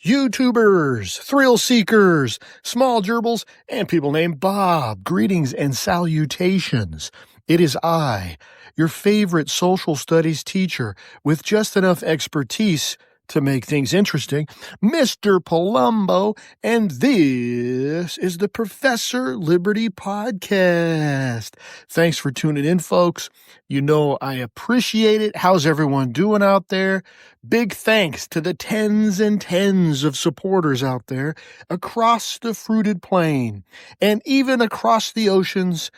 YouTubers, thrill seekers, small gerbils, and people named Bob. Greetings and salutations. It is I, your favorite social studies teacher with just enough expertise to make things interesting, Mr. Palumbo, and this is the Professor Liberty Podcast. Thanks for tuning in, folks. You know I appreciate it. How's everyone doing out there? Big thanks to the tens and tens of supporters out there across the fruited plain and even across the oceans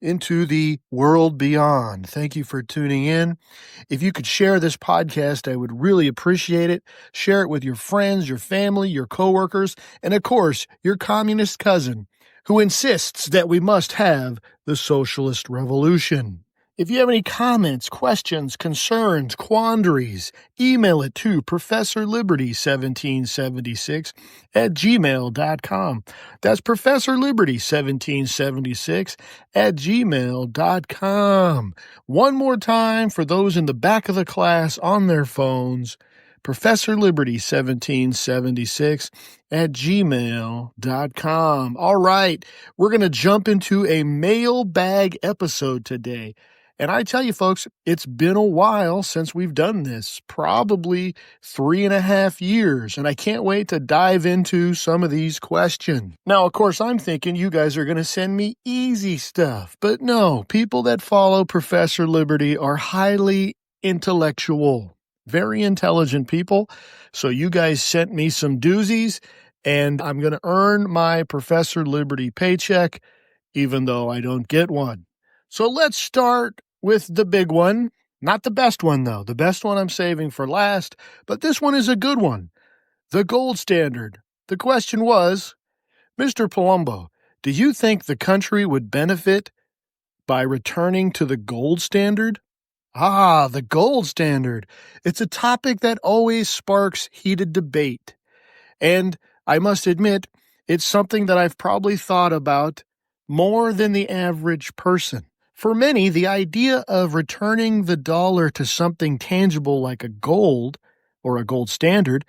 into the world beyond. Thank you for tuning in. If you could share this podcast, I would really appreciate it. Share it with your friends, your family, your coworkers, and of course, your communist cousin who insists that we must have the socialist revolution. If you have any comments, questions, concerns, quandaries, email it to ProfessorLiberty1776@gmail.com. That's ProfessorLiberty1776@gmail.com. One more time for those in the back of the class on their phones, ProfessorLiberty1776@gmail.com. All right, we're going to jump into a mailbag episode today. And I tell you, folks, it's been a while since we've done this, probably 3.5 years, and I can't wait to dive into some of these questions. Now, of course, I'm thinking you guys are going to send me easy stuff, but no, people that follow Professor Liberty are highly intellectual, very intelligent people, so you guys sent me some doozies, and I'm going to earn my Professor Liberty paycheck, even though I don't get one. So let's start with the big one. Not the best one, though. The best one I'm saving for last, but this one is a good one. The gold standard. The question was, Mr. Palumbo, do you think the country would benefit by returning to the gold standard? Ah, the gold standard. It's a topic that always sparks heated debate. And I must admit, it's something that I've probably thought about more than the average person. For many, the idea of returning the dollar to something tangible like a gold or a gold standard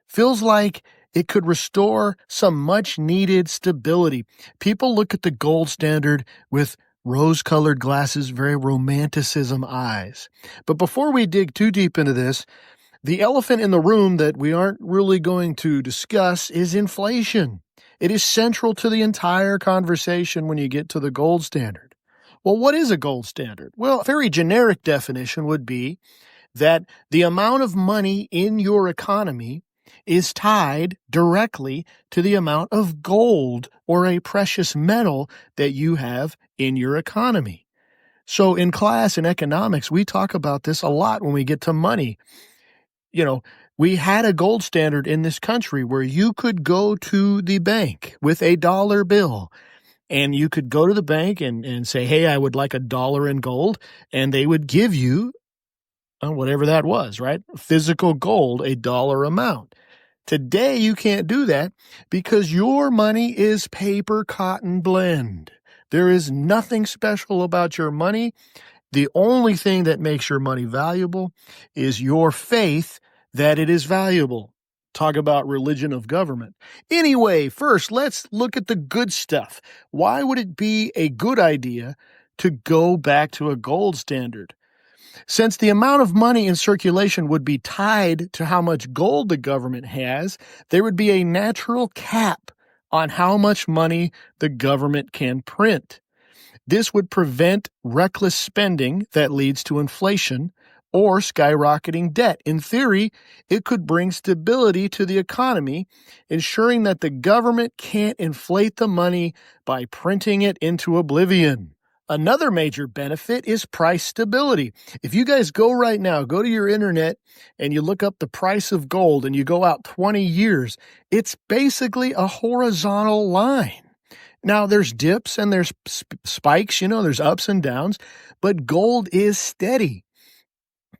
feels like it could restore some much-needed stability. People look at the gold standard with rose-colored glasses, very romanticism eyes. But before we dig too deep into this, the elephant in the room that we aren't really going to discuss is inflation. It is central to the entire conversation when you get to the gold standard. Well, what is a gold standard? Well, a very generic definition would be that the amount of money in your economy is tied directly to the amount of gold or a precious metal that you have in your economy. So in class in economics, we talk about this a lot when we get to money. You know, we had a gold standard in this country where you could go to the bank with a dollar bill. And you could go to the bank and say, hey, I would like $1 in gold. And they would give you whatever that was, right? Physical gold, $1 amount. Today, you can't do that because your money is paper cotton blend. There is nothing special about your money. The only thing that makes your money valuable is your faith that it is valuable. Talk about religion of government. Anyway, first, let's look at the good stuff. Why would it be a good idea to go back to a gold standard? Since the amount of money in circulation would be tied to how much gold the government has, there would be a natural cap on how much money the government can print. This would prevent reckless spending that leads to inflation or skyrocketing debt. In theory, it could bring stability to the economy, ensuring that the government can't inflate the money by printing it into oblivion. Another major benefit is price stability. If you guys go right now, go to your internet and you look up the price of gold and you go out 20 years, it's basically a horizontal line. Now, there's dips and there's spikes, there's ups and downs, but gold is steady.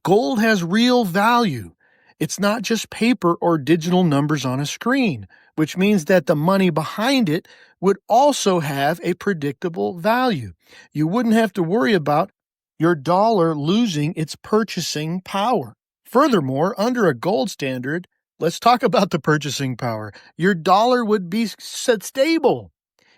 Gold has real value. It's not just paper or digital numbers on a screen, which means that the money behind it would also have a predictable value. You wouldn't have to worry about your dollar losing its purchasing power. Furthermore, under a gold standard, Let's talk about the purchasing power. Your dollar would be stable.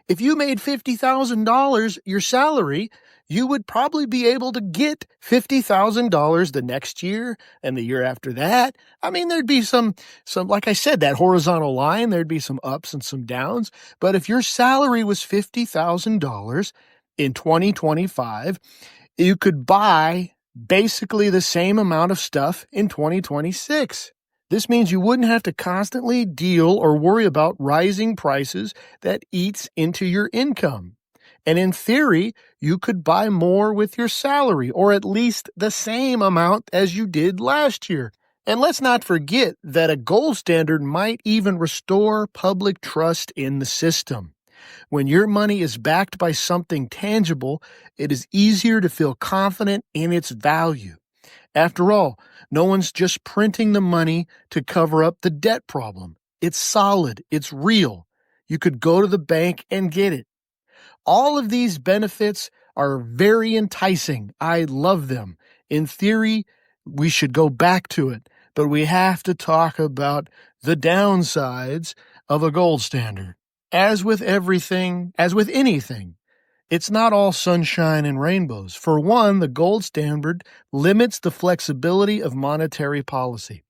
If you made $50,000 your salary, you would probably be able to get $50,000 the next year and the year after that. I mean, there'd be some, like I said, that horizontal line, there'd be some ups and some downs. But if your salary was $50,000 in 2025, you could buy basically the same amount of stuff in 2026. This means you wouldn't have to constantly deal or worry about rising prices that eats into your income. And in theory, you could buy more with your salary, or at least the same amount as you did last year. And let's not forget that a gold standard might even restore public trust in the system. When your money is backed by something tangible, it is easier to feel confident in its value. After all, no one's just printing the money to cover up the debt problem. It's solid. It's real. You could go to the bank and get it. All of these benefits are very enticing. I love them. In theory, we should go back to it, but we have to talk about the downsides of a gold standard. As with everything, as with anything, it's not all sunshine and rainbows. For one, the gold standard limits the flexibility of monetary policy.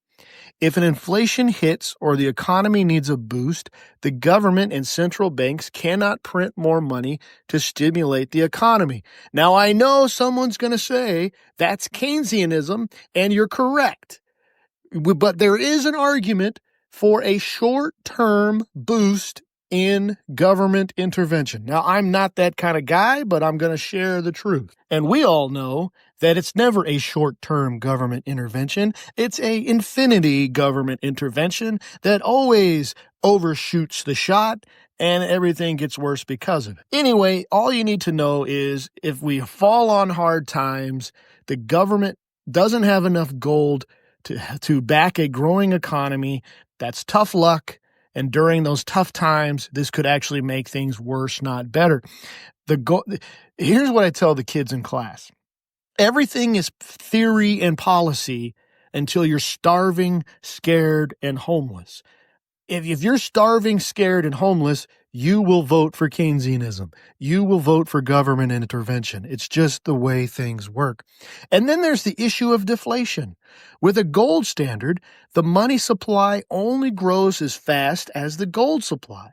If an inflation hits or the economy needs a boost, the government and central banks cannot print more money to stimulate the economy. Now, I know someone's going to say that's Keynesianism, and you're correct. But there is an argument for a short-term boost in government intervention. Now, I'm not that kind of guy, but I'm going to share the truth. And we all know that it's never a short-term government intervention. It's a infinity government intervention that always overshoots the shot, and everything gets worse because of it. Anyway, all you need to know is if we fall on hard times, the government doesn't have enough gold to back a growing economy. That's tough luck. And during those tough times, this could actually make things worse, not better. Here's what I tell the kids in class. Everything is theory and policy until you're starving, scared, and homeless. If you're starving, scared, and homeless, you will vote for Keynesianism. You will vote for government intervention. It's just the way things work. And then there's the issue of deflation. With a gold standard, the money supply only grows as fast as the gold supply.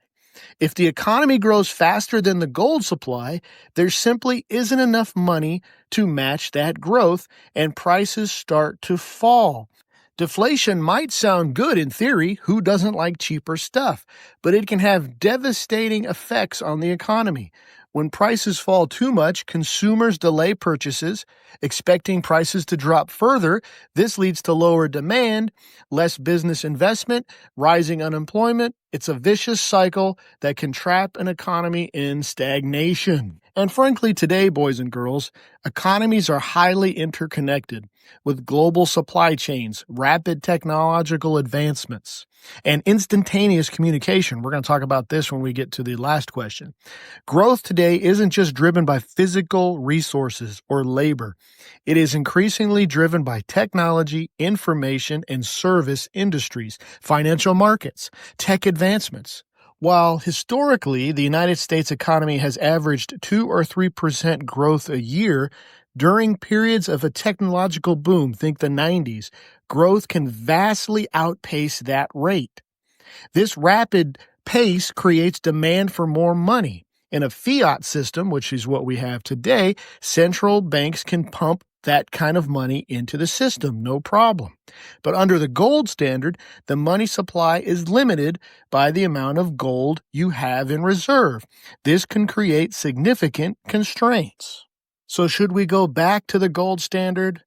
If the economy grows faster than the gold supply, there simply isn't enough money to match that growth, and prices start to fall. Deflation might sound good in theory. Who doesn't like cheaper stuff? But it can have devastating effects on the economy. When prices fall too much, consumers delay purchases, expecting prices to drop further. This leads to lower demand, less business investment, rising unemployment. It's a vicious cycle that can trap an economy in stagnation. And frankly, today, boys and girls, economies are highly interconnected with global supply chains, rapid technological advancements, and instantaneous communication. We're going to talk about this when we get to the last question. Growth today isn't just driven by physical resources or labor. It is increasingly driven by technology, information, and service industries, financial markets, tech advancements. While historically the United States economy has averaged 2 or 3% growth a year, during periods of a technological boom, think the 90s, growth can vastly outpace that rate. This rapid pace creates demand for more money. In a fiat system, which is what we have today, central banks can pump that kind of money into the system, no problem. But under the gold standard, the money supply is limited by the amount of gold you have in reserve. This can create significant constraints. So should we go back to the gold standard?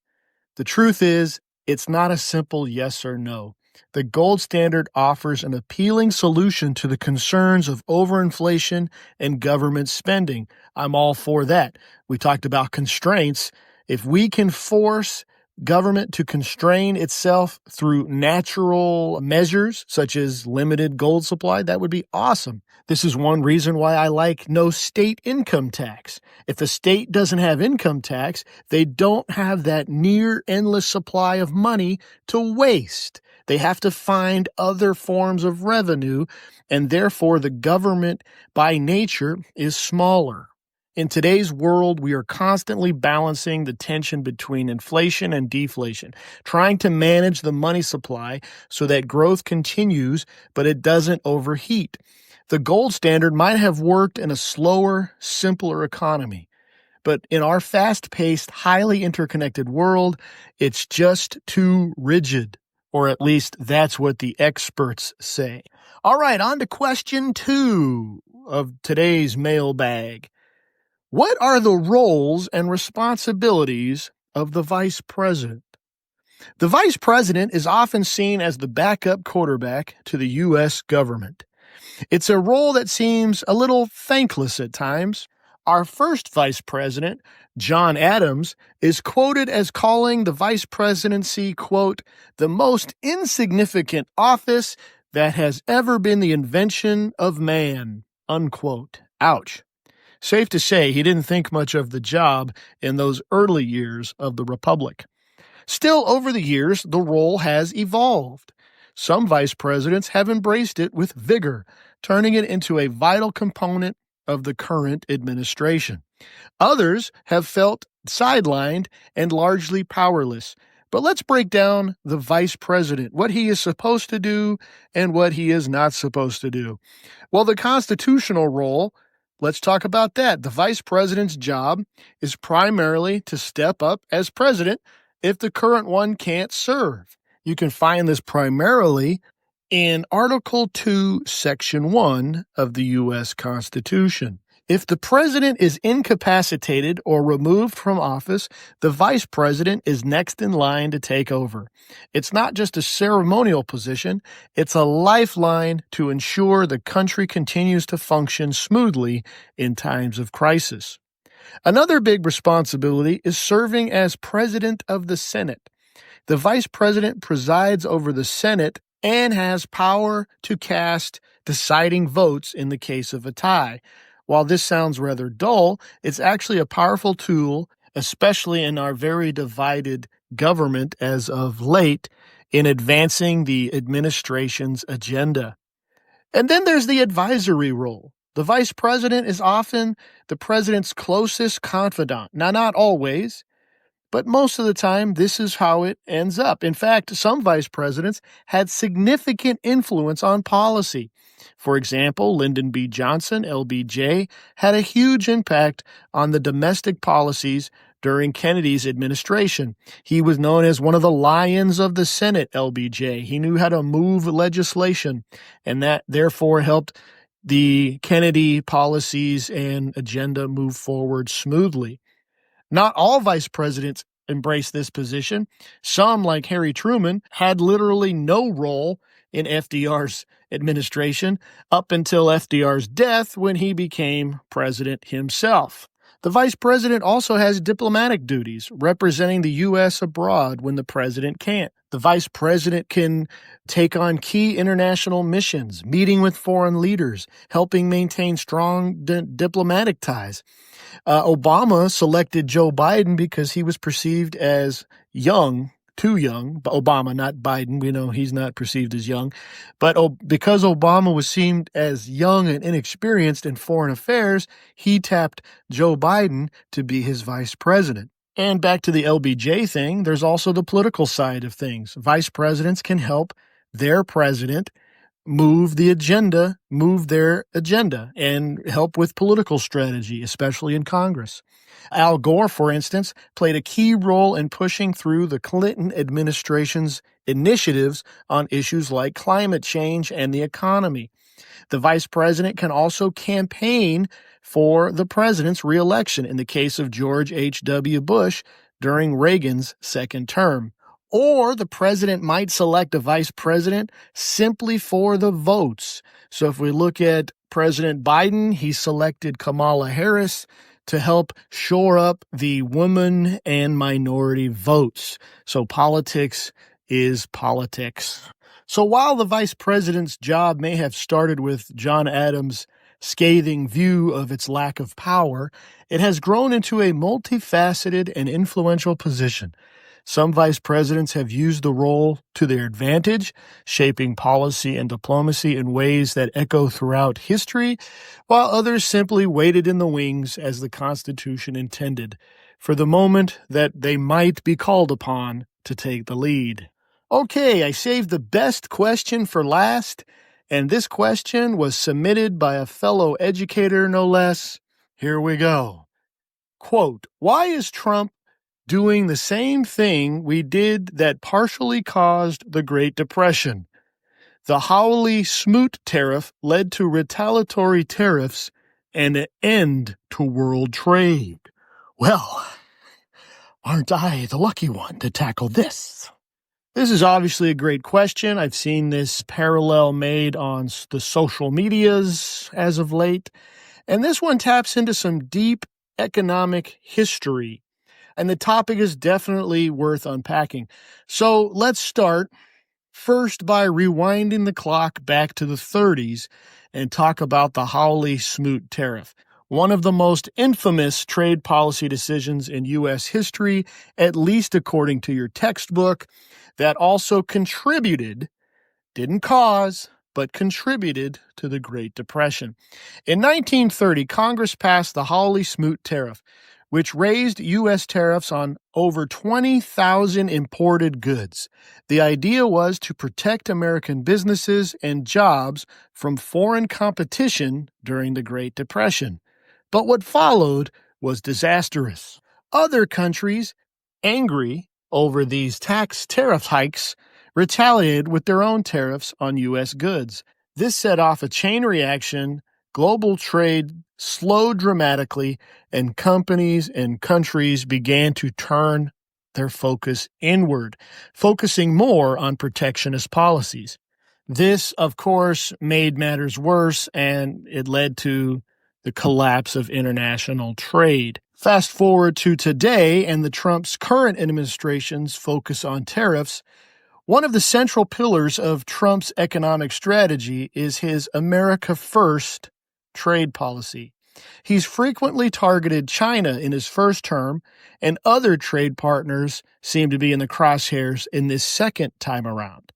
The truth is, it's not a simple yes or no. The gold standard offers an appealing solution to the concerns of overinflation and government spending. I'm all for that. We talked about constraints. If we can force government to constrain itself through natural measures, such as limited gold supply, that would be awesome. This is one reason why I like no state income tax. If the state doesn't have income tax, they don't have that near endless supply of money to waste. They have to find other forms of revenue, and therefore the government by nature is smaller. In today's world, we are constantly balancing the tension between inflation and deflation, trying to manage the money supply so that growth continues, but it doesn't overheat. The gold standard might have worked in a slower, simpler economy, but in our fast-paced, highly interconnected world, it's just too rigid, or at least that's what the experts say. All right, on to question 2 of today's mailbag. What are the roles and responsibilities of the vice president? The vice president is often seen as the backup quarterback to the U.S. government. It's a role that seems a little thankless at times. Our first vice president, John Adams, is quoted as calling the vice presidency, quote, the most insignificant office that has ever been the invention of man, unquote. Ouch. Safe to say, he didn't think much of the job in those early years of the Republic. Still, over the years, the role has evolved. Some vice presidents have embraced it with vigor, turning it into a vital component of the current administration. Others have felt sidelined and largely powerless. But let's break down the vice president, what he is supposed to do and what he is not supposed to do. Well, the constitutional role, let's talk about that. The vice president's job is primarily to step up as president if the current one can't serve. You can find this primarily in Article 2, Section 1 of the U.S. Constitution. If the president is incapacitated or removed from office, the vice president is next in line to take over. It's not just a ceremonial position, it's a lifeline to ensure the country continues to function smoothly in times of crisis. Another big responsibility is serving as president of the Senate. The vice president presides over the Senate and has power to cast deciding votes in the case of a tie. While this sounds rather dull, it's actually a powerful tool, especially in our very divided government as of late, in advancing the administration's agenda. And then there's the advisory role. The vice president is often the president's closest confidant. Now, not always, but most of the time, this is how it ends up. In fact, some vice presidents had significant influence on policy. For example, Lyndon B. Johnson, LBJ, had a huge impact on the domestic policies during Kennedy's administration. He was known as one of the lions of the Senate, LBJ. He knew how to move legislation, and that therefore helped the Kennedy policies and agenda move forward smoothly. Not all vice presidents embraced this position. Some, like Harry Truman, had literally no role in FDR's administration up until FDR's death when he became president himself. The vice president also has diplomatic duties, representing the U.S. abroad when the president can't. The vice president can take on key international missions, meeting with foreign leaders, helping maintain strong diplomatic ties. Obama selected Joe Biden because he was perceived as young, too young. Obama, not Biden. We know he's not perceived as young. But because Obama was seen as young and inexperienced in foreign affairs, he tapped Joe Biden to be his vice president. And back to the LBJ thing, there's also the political side of things. Vice presidents can help their president move their agenda, and help with political strategy, especially in Congress. Al Gore, for instance, played a key role in pushing through the Clinton administration's initiatives on issues like climate change and the economy. The vice president can also campaign for the president's reelection in the case of George H.W. Bush during Reagan's second term. Or the president might select a vice president simply for the votes. So if we look at President Biden, he selected Kamala Harris to help shore up the woman and minority votes. So politics is politics. So while the vice president's job may have started with John Adams' scathing view of its lack of power, it has grown into a multifaceted and influential position. Some vice presidents have used the role to their advantage, shaping policy and diplomacy in ways that echo throughout history, while others simply waited in the wings as the Constitution intended, for the moment that they might be called upon to take the lead. Okay, I saved the best question for last, and this question was submitted by a fellow educator, no less. Here we go. Quote, why is Trump doing the same thing we did that partially caused the Great Depression? The Hawley-Smoot Tariff led to retaliatory tariffs and an end to world trade. Well, aren't I the lucky one to tackle this? This is obviously a great question. I've seen this parallel made on the social medias as of late. And this one taps into some deep economic history. And the topic is definitely worth unpacking. So let's start first by rewinding the clock back to the 30s and talk about the Hawley-Smoot Tariff, one of the most infamous trade policy decisions in U.S. history, at least according to your textbook, that also contributed, didn't cause, but contributed to the Great Depression. In 1930, Congress passed the Hawley-Smoot Tariff, which raised U.S. tariffs on over 20,000 imported goods. The idea was to protect American businesses and jobs from foreign competition during the Great Depression. But what followed was disastrous. Other countries, angry over these tax tariff hikes, retaliated with their own tariffs on U.S. goods. This set off a chain reaction. Global trade slowed dramatically, and companies and countries began to turn their focus inward, focusing more on protectionist policies. This, of course, made matters worse, and it led to the collapse of international trade. Fast forward to today and the Trump's current administration's focus on tariffs. One of the central pillars of Trump's economic strategy is his America First trade policy. He's frequently targeted China in his first term, and other trade partners seem to be in the crosshairs in this second time around.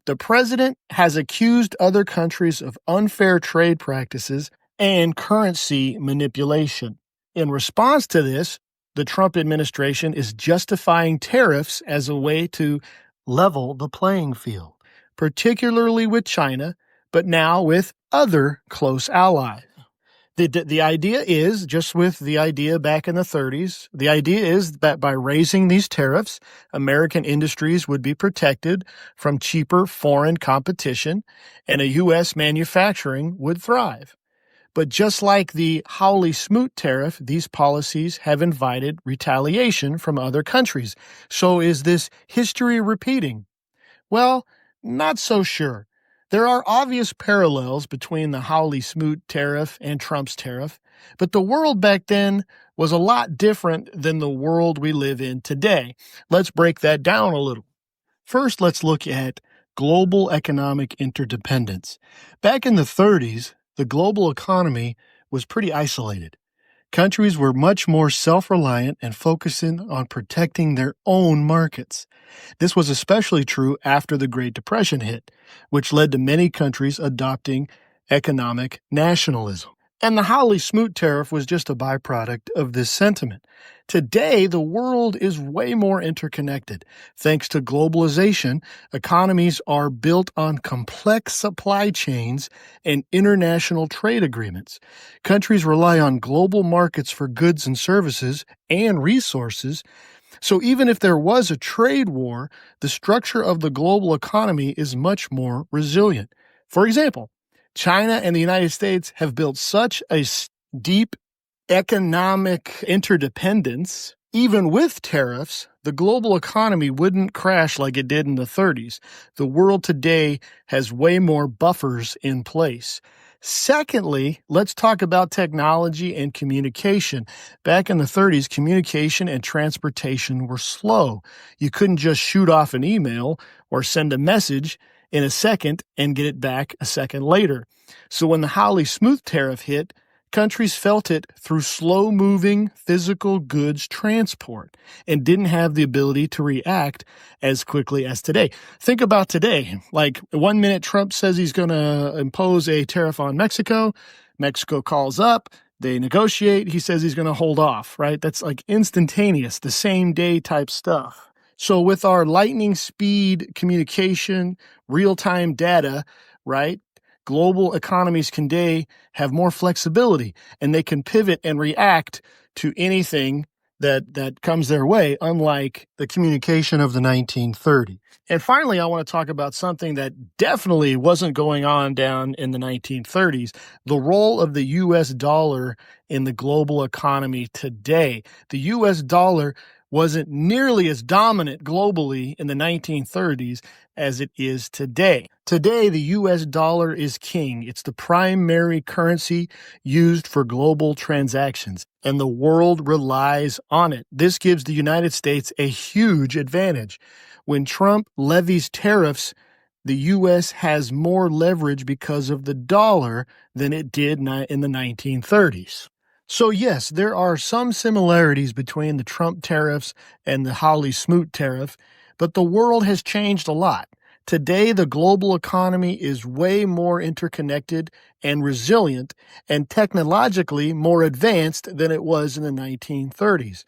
The president has accused other countries of unfair trade practices and currency manipulation. In response to this, the Trump administration is justifying tariffs as a way to level the playing field, particularly with China, but now with other close allies. The idea is, just with the idea back in the 30s, the idea is that by raising these tariffs, American industries would be protected from cheaper foreign competition, and a U.S. manufacturing would thrive. But just like the Hawley-Smoot Tariff, these policies have invited retaliation from other countries. So is this history repeating? Well, not so sure. There are obvious parallels between the Hawley-Smoot Tariff and Trump's tariff, but the world back then was a lot different than the world we live in today. Let's break that down a little. First, let's look at global economic interdependence. Back in the 30s, the global economy was pretty isolated. Countries were much more self-reliant and focusing on protecting their own markets. This was especially true after the Great Depression hit, which led to many countries adopting economic nationalism. And the Hawley-Smoot Tariff was just a byproduct of this sentiment. Today, the world is way more interconnected. Thanks to globalization, economies are built on complex supply chains and international trade agreements. Countries rely on global markets for goods and services and resources. So even if there was a trade war, the structure of the global economy is much more resilient. For example, China and the United States have built such a deep economic interdependence. Even with tariffs, the global economy wouldn't crash like it did in the 30s. The world today has way more buffers in place. Secondly, let's talk about technology and communication. Back in the 30s, communication and transportation were slow. You couldn't just shoot off an email or send a message in a second and get it back a second later. So when the Hawley-Smoot Tariff hit, countries felt it through slow-moving physical goods transport and didn't have the ability to react as quickly as today. Think about today. Like 1 minute Trump says he's going to impose a tariff on Mexico. Mexico calls up. They negotiate. He says he's going to hold off, right? That's like instantaneous, the same day type stuff. So with our lightning speed communication, real-time data, right? Global economies can today have more flexibility, and they can pivot and react to anything that comes their way, unlike the communication of the 1930s. And finally, I want to talk about something that definitely wasn't going on down in the 1930s, the role of the U.S. dollar in the global economy today. The U.S. dollar wasn't nearly as dominant globally in the 1930s as it is today. Today, the U.S. dollar is king. It's the primary currency used for global transactions, and the world relies on it. This gives the United States a huge advantage. When Trump levies tariffs, the U.S. has more leverage because of the dollar than it did in the 1930s. So yes, there are some similarities between the Trump tariffs and the Hawley-Smoot Tariff, but the world has changed a lot. Today, the global economy is way more interconnected and resilient and technologically more advanced than it was in the 1930s.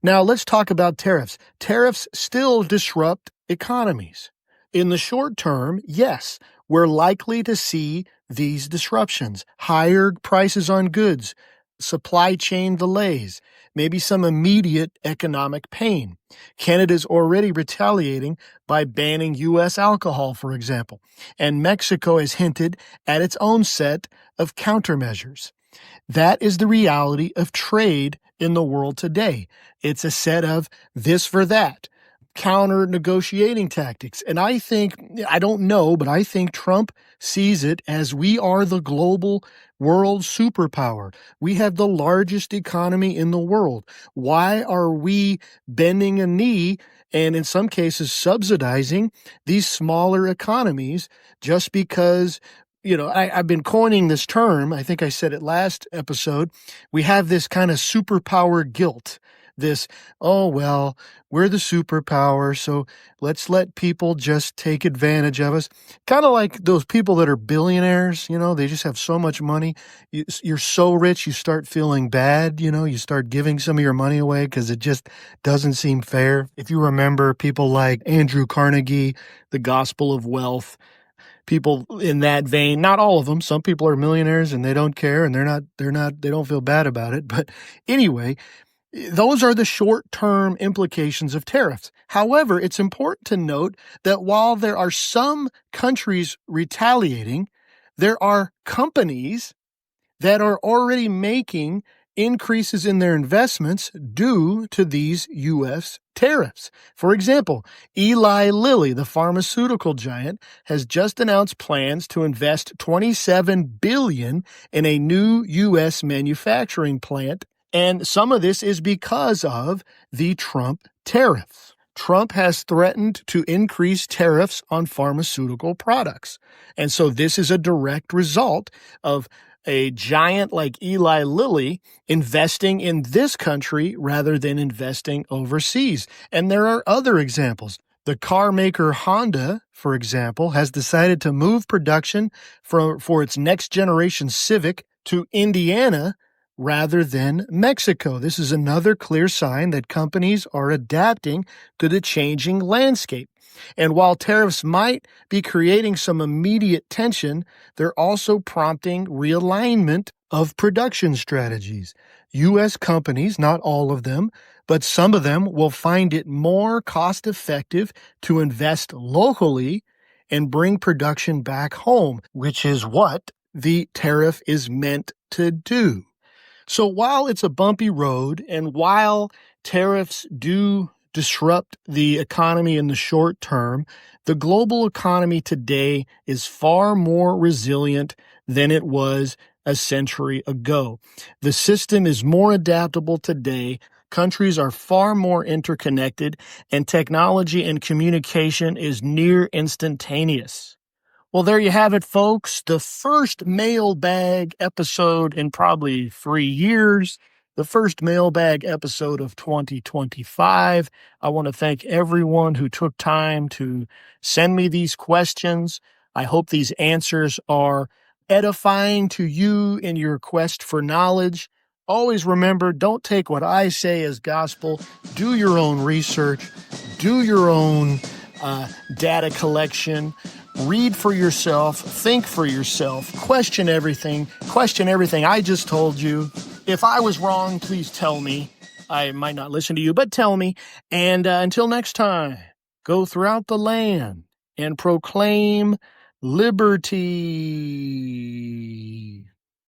Now, let's talk about tariffs. Tariffs still disrupt economies. In the short term, yes, we're likely to see these disruptions, higher prices on goods, supply chain delays, maybe some immediate economic pain. Canada's already retaliating by banning U.S. alcohol, for example, and Mexico has hinted at its own set of countermeasures. That is the reality of trade in the world today. It's a set of this for that, counter negotiating tactics. And I don't know, but I think Trump sees it as we are the global world superpower. We have the largest economy in the world. Why are we bending a knee and in some cases subsidizing these smaller economies just because, I've been coining this term. I think I said it last episode. We have this kind of superpower guilt. This, oh, well, we're the superpower, so let's let people just take advantage of us. Kind of like those people that are billionaires, they just have so much money. You're so rich, you start feeling bad, you start giving some of your money away because it just doesn't seem fair. If you remember people like Andrew Carnegie, The Gospel of Wealth, people in that vein, not all of them. Some people are millionaires and they don't care and they don't feel bad about it. But anyway, those are the short-term implications of tariffs. However, it's important to note that while there are some countries retaliating, there are companies that are already making increases in their investments due to these U.S. tariffs. For example, Eli Lilly, the pharmaceutical giant, has just announced plans to invest $27 billion in a new U.S. manufacturing plant. And some of this is because of the Trump tariffs. Trump has threatened to increase tariffs on pharmaceutical products. And so this is a direct result of a giant like Eli Lilly investing in this country rather than investing overseas. And there are other examples. The car maker Honda, for example, has decided to move production for its next generation Civic to Indiana rather than Mexico. This is another clear sign that companies are adapting to the changing landscape. And while tariffs might be creating some immediate tension, they're also prompting realignment of production strategies. U.S. companies, not all of them, but some of them will find it more cost-effective to invest locally and bring production back home, which is what the tariff is meant to do. So while it's a bumpy road and while tariffs do disrupt the economy in the short term, the global economy today is far more resilient than it was a century ago. The system is more adaptable today. Countries are far more interconnected, and technology and communication is near instantaneous. Well, there you have it, folks. The first mailbag episode in probably 3 years. The first mailbag episode of 2025. I want to thank everyone who took time to send me these questions. I hope these answers are edifying to you in your quest for knowledge. Always remember, don't take what I say as gospel. Do your own research. Do your own data collection. Read for yourself. Think for yourself. Question everything. Question everything I just told you. If I was wrong, please tell me. I might not listen to you, but tell me. And until next time, go throughout the land and proclaim liberty.